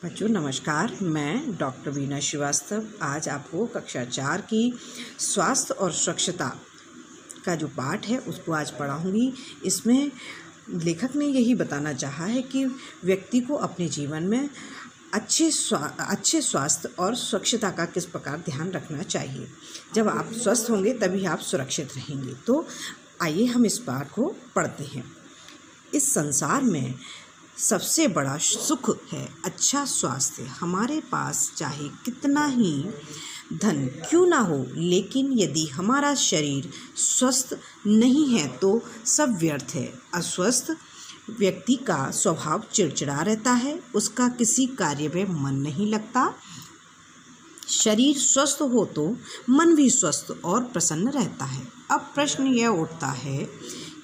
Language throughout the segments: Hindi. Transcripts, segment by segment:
बच्चों नमस्कार, मैं डॉक्टर वीना श्रीवास्तव आज आपको कक्षा 4 की स्वास्थ्य और स्वच्छता का जो पाठ है उसको आज पढ़ाऊँगी। इसमें लेखक ने यही बताना चाहा है कि व्यक्ति को अपने जीवन में अच्छे स्वास्थ्य और स्वच्छता का किस प्रकार ध्यान रखना चाहिए। जब आप स्वस्थ होंगे तभी आप सुरक्षित रहेंगे। तो आइए हम इस पाठ को पढ़ते हैं। इस संसार में सबसे बड़ा सुख है अच्छा स्वास्थ्य। हमारे पास चाहे कितना ही धन क्यों ना हो, लेकिन यदि हमारा शरीर स्वस्थ नहीं है तो सब व्यर्थ है। अस्वस्थ व्यक्ति का स्वभाव चिड़चिड़ा रहता है, उसका किसी कार्य में मन नहीं लगता। शरीर स्वस्थ हो तो मन भी स्वस्थ और प्रसन्न रहता है। अब प्रश्न यह उठता है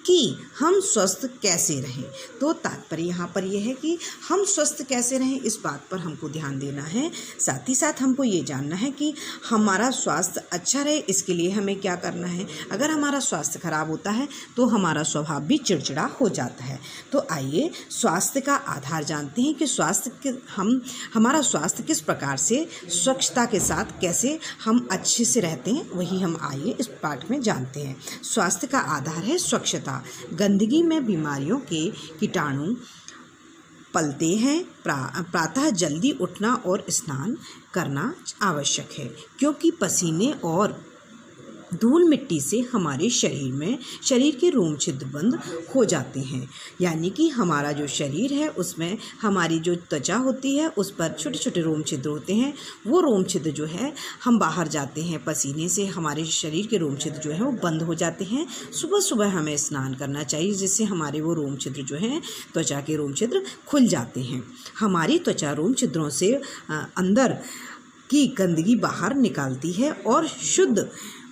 कि हम स्वस्थ कैसे रहें। तो तात्पर्य यहाँ पर यह है कि हम स्वस्थ कैसे रहें, इस बात पर हमको ध्यान देना है। साथ ही साथ हमको ये जानना है कि हमारा स्वास्थ्य अच्छा रहे, इसके लिए हमें क्या करना है। अगर हमारा स्वास्थ्य खराब होता है तो हमारा स्वभाव भी चिड़चिड़ा हो जाता है। तो आइए स्वास्थ्य का आधार जानते हैं कि हमारा स्वास्थ्य किस प्रकार से स्वच्छता के साथ कैसे हम अच्छे से रहते हैं, वही हम आइए इस पाठ में जानते हैं। स्वास्थ्य का आधार है स्वच्छता। गंदगी में बीमारियों के कीटाणु पलते हैं। प्रातः जल्दी उठना और स्नान करना आवश्यक है, क्योंकि पसीने और धूल मिट्टी से हमारे शरीर के रोम छिद्र बंद हो जाते हैं। यानी कि हमारा जो शरीर है उसमें हमारी जो त्वचा होती है उस पर छोटे छोटे रोम छिद्र होते हैं। वो रोम छिद्र जो है हम बाहर जाते हैं पसीने से, हमारे शरीर के रोम छिद्र जो है वो बंद हो जाते हैं। सुबह सुबह हमें स्नान करना चाहिए, जिससे हमारे वो रोम छिद्र जो हैं त्वचा के रोम छिद्र खुल जाते हैं। हमारी त्वचा रोम छिद्रों से अंदर की गंदगी बाहर निकालती है और शुद्ध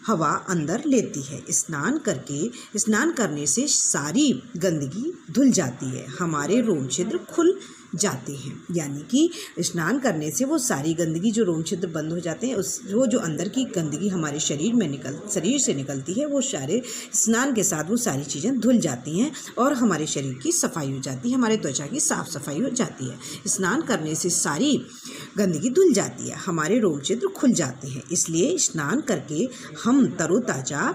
हवा अंदर लेती है। स्नान करने से सारी गंदगी धुल जाती है, हमारे रोम छिद्र खुल जाते हैं। यानी कि स्नान करने से वो सारी गंदगी जो रोम छिद्र बंद हो जाते हैं, वो जो अंदर की गंदगी हमारे शरीर से निकलती है, वो सारे स्नान के साथ वो सारी चीज़ें धुल जाती हैं और हमारे शरीर की सफाई हो जाती है, हमारे त्वचा की साफ सफाई हो जाती है। स्नान करने से सारी गंदगी धुल जाती है, हमारे रोम छिद्र खुल जाते हैं। इसलिए स्नान करके हम तरोताज़ा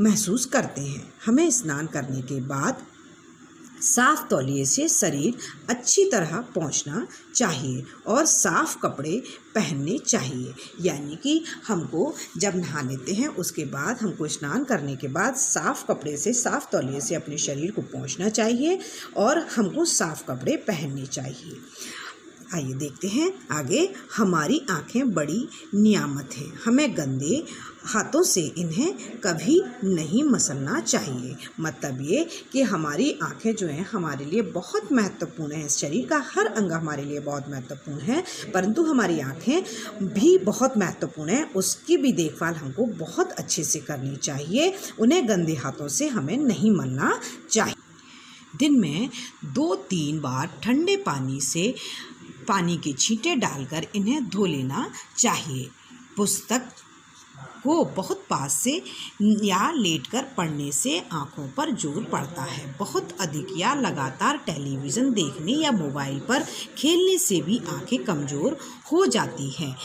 महसूस करते हैं। हमें स्नान करने के बाद साफ तौलिए से शरीर अच्छी तरह पोंछना चाहिए और साफ कपड़े पहनने चाहिए। यानी कि हमको जब नहा लेते हैं उसके बाद हमको स्नान करने के बाद साफ कपड़े से, साफ तौलिए से अपने शरीर को पोंछना चाहिए और हमको साफ कपड़े पहनने चाहिए। आइए देखते हैं आगे। हमारी आँखें बड़ी नियामत है, हमें गंदे हाथों से इन्हें कभी नहीं मसलना चाहिए। मतलब ये कि हमारी आँखें जो हैं हमारे लिए बहुत महत्वपूर्ण है। शरीर का हर अंग हमारे लिए बहुत महत्वपूर्ण है, परंतु हमारी आँखें भी बहुत महत्वपूर्ण है। उसकी भी देखभाल हमको बहुत अच्छे से करनी चाहिए। उन्हें गंदे हाथों से हमें नहीं मलना चाहिए। दिन में 2-3 बार ठंडे पानी के छींटे डालकर इन्हें धो लेना चाहिए। पुस्तक को बहुत पास से या लेटकर पढ़ने से आँखों पर जोर पड़ता है। बहुत अधिक या लगातार टेलीविज़न देखने या मोबाइल पर खेलने से भी आँखें कमज़ोर हो जाती हैं।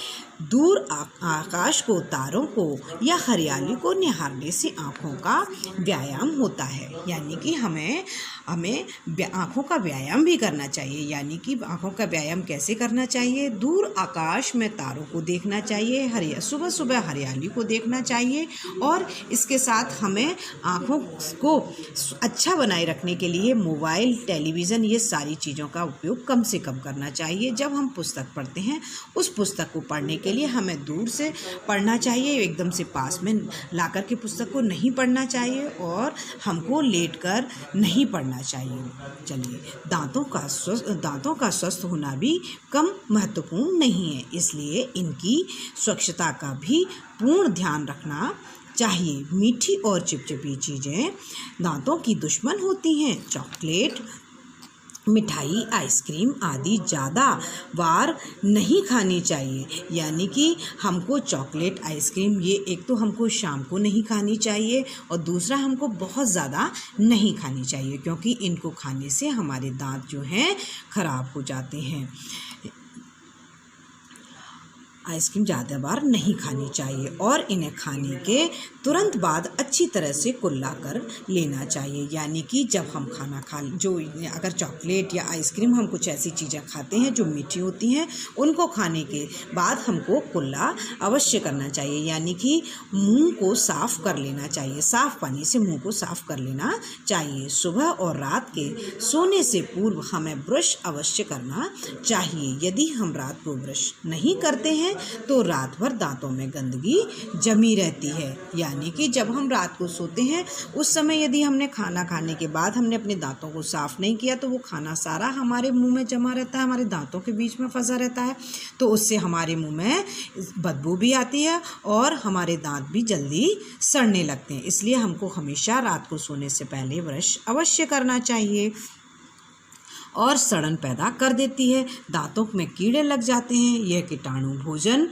दूर आकाश को, तारों को या हरियाली को निहारने से आँखों का व्यायाम होता है। यानी कि हमें आँखों का व्यायाम भी करना चाहिए। यानी कि आँखों का व्यायाम कैसे करना चाहिए? दूर आकाश में तारों को देखना चाहिए, सुबह सुबह हरियाली को देखना चाहिए और इसके साथ हमें आँखों को अच्छा बनाए रखने के लिए मोबाइल, टेलीविज़न, ये सारी चीज़ों का उपयोग कम से कम करना चाहिए। जब हम पुस्तक पढ़ते हैं उस पुस्तक को पढ़ने के लिए हमें दूर से पढ़ना चाहिए, एकदम से पास में लाकर के पुस्तक को नहीं पढ़ना चाहिए और हमको लेटकर नहीं पढ़ना चाहिए। चलिए, दांतों का स्वस्थ होना भी कम महत्वपूर्ण नहीं है, इसलिए इनकी स्वच्छता का भी पूर्ण ध्यान रखना चाहिए। मीठी और चिपचिपी चीज़ें दांतों की दुश्मन होती हैं। चॉकलेट, मिठाई, आइसक्रीम आदि ज़्यादा बार नहीं खानी चाहिए। यानी कि हमको चॉकलेट, आइसक्रीम ये एक तो हमको शाम को नहीं खानी चाहिए और दूसरा हमको बहुत ज़्यादा नहीं खानी चाहिए, क्योंकि इनको खाने से हमारे दांत जो हैं ख़राब हो जाते हैं। आइसक्रीम ज़्यादा बार नहीं खानी चाहिए और इन्हें खाने के तुरंत बाद अच्छी तरह से कुल्ला कर लेना चाहिए। यानी कि जब हम खाना खा जो अगर चॉकलेट या आइसक्रीम हम कुछ ऐसी चीज़ें खाते हैं जो मीठी होती हैं, उनको खाने के बाद हमको कुल्ला अवश्य करना चाहिए। यानी कि मुंह को साफ़ कर लेना चाहिए, साफ़ पानी से मुंह को साफ़ कर लेना चाहिए। सुबह और रात के सोने से पूर्व हमें ब्रश अवश्य करना चाहिए। यदि हम रात को ब्रश नहीं करते हैं तो रात भर दांतों में गंदगी जमी रहती है। यानी कि जब हम रात को सोते हैं उस समय यदि हमने खाना खाने के बाद हमने अपने दांतों को साफ़ नहीं किया तो वो खाना सारा हमारे मुंह में जमा रहता है, हमारे दांतों के बीच में फंसा रहता है, तो उससे हमारे मुंह में बदबू भी आती है और हमारे दांत भी जल्दी सड़ने लगते हैं। इसलिए हमको हमेशा रात को सोने से पहले ब्रश अवश्य करना चाहिए और सड़न पैदा कर देती है, दांतों में कीड़े लग जाते हैं। यह कीटाणु भोजन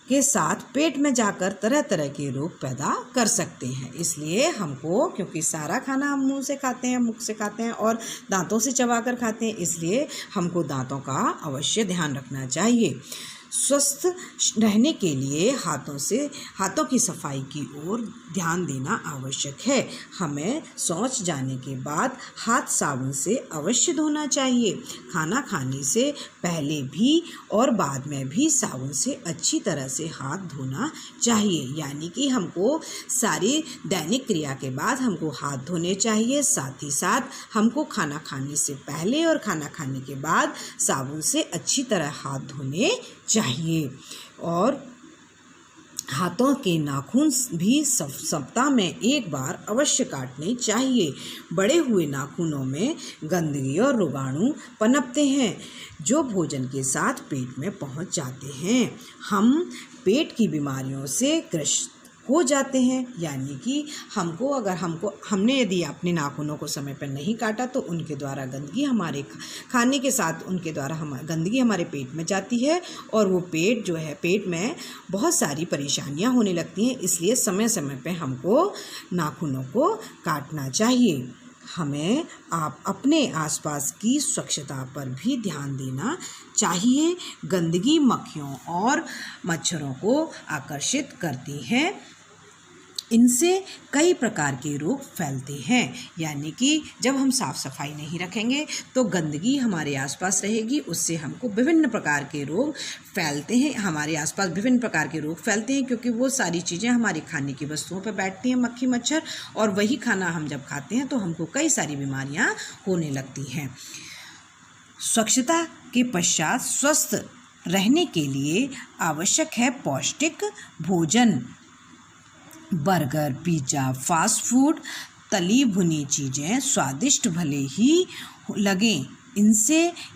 के साथ पेट में जाकर तरह तरह के रोग पैदा कर सकते हैं। इसलिए हमको, क्योंकि सारा खाना हम मुंह से खाते हैं, मुख से खाते हैं और दांतों से चबाकर खाते हैं, इसलिए हमको दांतों का अवश्य ध्यान रखना चाहिए। स्वस्थ रहने के लिए हाथों की सफाई की ओर ध्यान देना आवश्यक है। हमें शौच जाने के बाद हाथ साबुन से अवश्य धोना चाहिए। खाना खाने से पहले भी और बाद में भी साबुन से अच्छी तरह से हाथ धोना चाहिए। यानी कि हमको सारी दैनिक क्रिया के बाद हमको हाथ धोने चाहिए। साथ ही साथ हमको खाना खाने से पहले और खाना खाने के बाद साबुन से अच्छी तरह हाथ धोने चाहिए। और हाथों के नाखून भी सप्ताह में एक बार अवश्य काटने चाहिए। बड़े हुए नाखूनों में गंदगी और रोगाणु पनपते हैं जो भोजन के साथ पेट में पहुंच जाते हैं। हम पेट की बीमारियों से ग्रस्त हो जाते हैं। यानी कि हमने यदि अपने नाखूनों को समय पर नहीं काटा तो उनके द्वारा गंदगी हमारे खाने के साथ गंदगी हमारे पेट में जाती है और वो पेट जो है, पेट में बहुत सारी परेशानियां होने लगती हैं। इसलिए समय समय पे हमको नाखूनों को काटना चाहिए। हमें अपने आसपास की स्वच्छता पर भी ध्यान देना चाहिए। गंदगी मक्खियों और मच्छरों को आकर्षित करती है, इनसे कई प्रकार के रोग फैलते हैं। यानी कि जब हम साफ़ सफाई नहीं रखेंगे तो गंदगी हमारे आसपास रहेगी, उससे हमको विभिन्न प्रकार के रोग फैलते हैं। हमारे आसपास विभिन्न प्रकार के रोग फैलते हैं क्योंकि वो सारी चीज़ें हमारे खाने की वस्तुओं पर बैठती हैं, मक्खी मच्छर, और वही खाना हम जब खाते हैं तो हमको कई सारी बीमारियां होने लगती हैं। स्वच्छता के पश्चात स्वस्थ रहने के लिए आवश्यक है पौष्टिक भोजन। बर्गर, पिज़्ज़ा, फास्ट फूड, तली भुनी चीज़ें स्वादिष्ट भले ही लगें,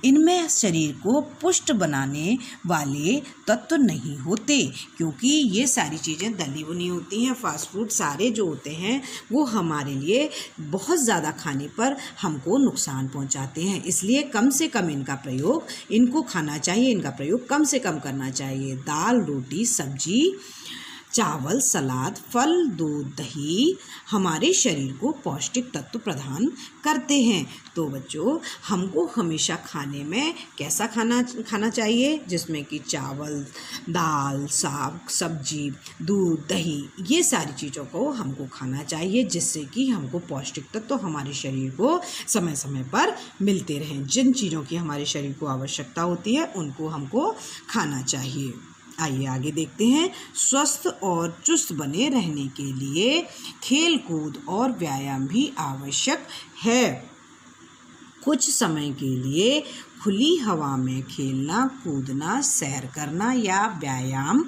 इनमें शरीर को पुष्ट बनाने वाले तत्व नहीं होते, क्योंकि ये सारी चीज़ें तली भुनी होती हैं। फास्ट फूड सारे जो होते हैं वो हमारे लिए बहुत ज़्यादा खाने पर हमको नुकसान पहुंचाते हैं। इसलिए कम से कम इनको खाना चाहिए, इनका प्रयोग कम से कम करना चाहिए। दाल, रोटी, सब्जी, चावल, सलाद, फल, दूध, दही हमारे शरीर को पौष्टिक तत्व प्रदान करते हैं। तो बच्चों, हमको हमेशा खाने में कैसा खाना चाहिए, जिसमें कि चावल, दाल, साग, सब्जी, दूध, दही, ये सारी चीज़ों को हमको खाना चाहिए, जिससे कि हमको पौष्टिक तत्व हमारे शरीर को समय समय पर मिलते रहें। जिन चीज़ों की हमारे शरीर को आवश्यकता होती है उनको हमको खाना चाहिए। आइए आगे देखते हैं। स्वस्थ और चुस्त बने रहने के लिए खेल कूद और व्यायाम भी आवश्यक है। कुछ समय के लिए खुली हवा में खेलना, कूदना, सैर करना या व्यायाम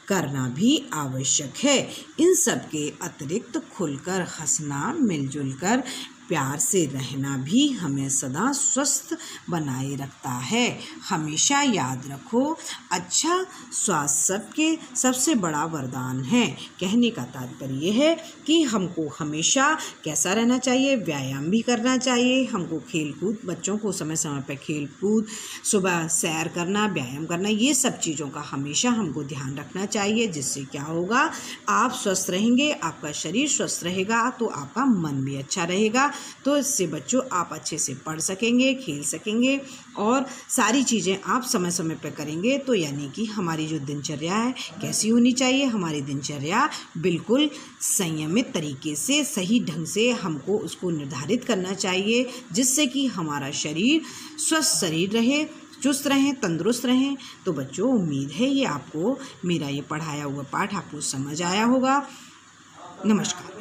करना भी आवश्यक है। इन सब के अतिरिक्त खुलकर हंसना, मिलजुल कर प्यार से रहना भी हमें सदा स्वस्थ बनाए रखता है। हमेशा याद रखो, अच्छा स्वास्थ्य सबसे बड़ा वरदान है। कहने का तात्पर्य यह है कि हमको हमेशा कैसा रहना चाहिए, व्यायाम भी करना चाहिए। हमको खेलकूद, बच्चों को समय समय पर खेलकूद, सुबह सैर करना, व्यायाम करना, ये सब चीज़ों का हमेशा हमको ध्यान रखना चाहिए। जिससे क्या होगा, आप स्वस्थ रहेंगे, आपका शरीर स्वस्थ रहेगा तो आपका मन भी अच्छा रहेगा। तो इससे बच्चों आप अच्छे से पढ़ सकेंगे, खेल सकेंगे और सारी चीज़ें आप समय समय पर करेंगे। तो यानी कि हमारी जो दिनचर्या है कैसी होनी चाहिए, हमारी दिनचर्या बिल्कुल संयमित तरीके से सही ढंग से हमको उसको निर्धारित करना चाहिए, जिससे कि हमारा शरीर स्वस्थ शरीर रहे, चुस्त रहें, तंदुरुस्त रहें। तो बच्चों उम्मीद है ये आपको मेरा ये पढ़ाया हुआ पाठ आपको समझ आया होगा। नमस्कार।